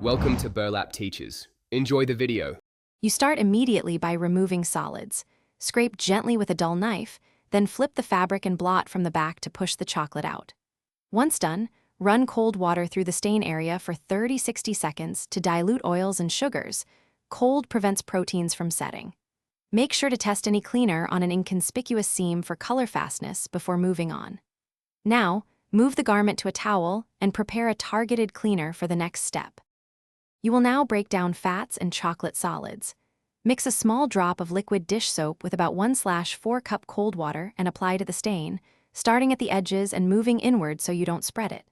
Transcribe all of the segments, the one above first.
Welcome to Burlap Teachers. Enjoy the video. You start immediately by removing solids. Scrape gently with a dull knife, then flip the fabric and blot from the back to push the chocolate out. Once done, run cold water through the stain area for 30–60 seconds to dilute oils and sugars. Cold prevents proteins from setting. Make sure to test any cleaner on an inconspicuous seam for color fastness before moving on. Now, move the garment to a towel and prepare a targeted cleaner for the next step. You will now break down fats and chocolate solids. Mix a small drop of liquid dish soap with about 1/4 cup cold water and apply to the stain, starting at the edges and moving inward so you don't spread it.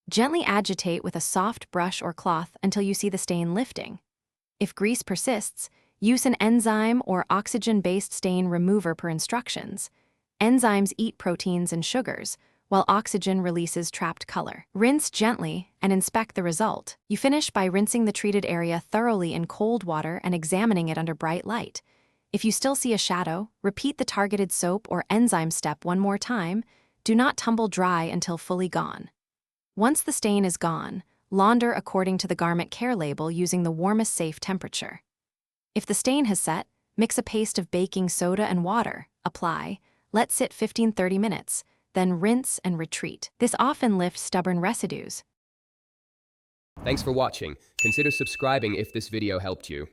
Gently agitate with a soft brush or cloth until you see the stain lifting. If grease persists, use an enzyme or oxygen-based stain remover per instructions. Enzymes eat proteins and sugars, while oxygen releases trapped color. Rinse gently and inspect the result. You finish by rinsing the treated area thoroughly in cold water and examining it under bright light. If you still see a shadow, repeat the targeted soap or enzyme step one more time. Do not tumble dry until fully gone. Once the stain is gone, launder according to the garment care label using the warmest safe temperature. If the stain has set, mix a paste of baking soda and water, apply, let sit 15–30 minutes, then rinse and retreat. This often lifts stubborn residues. Thanks for watching. Consider subscribing if this video helped you.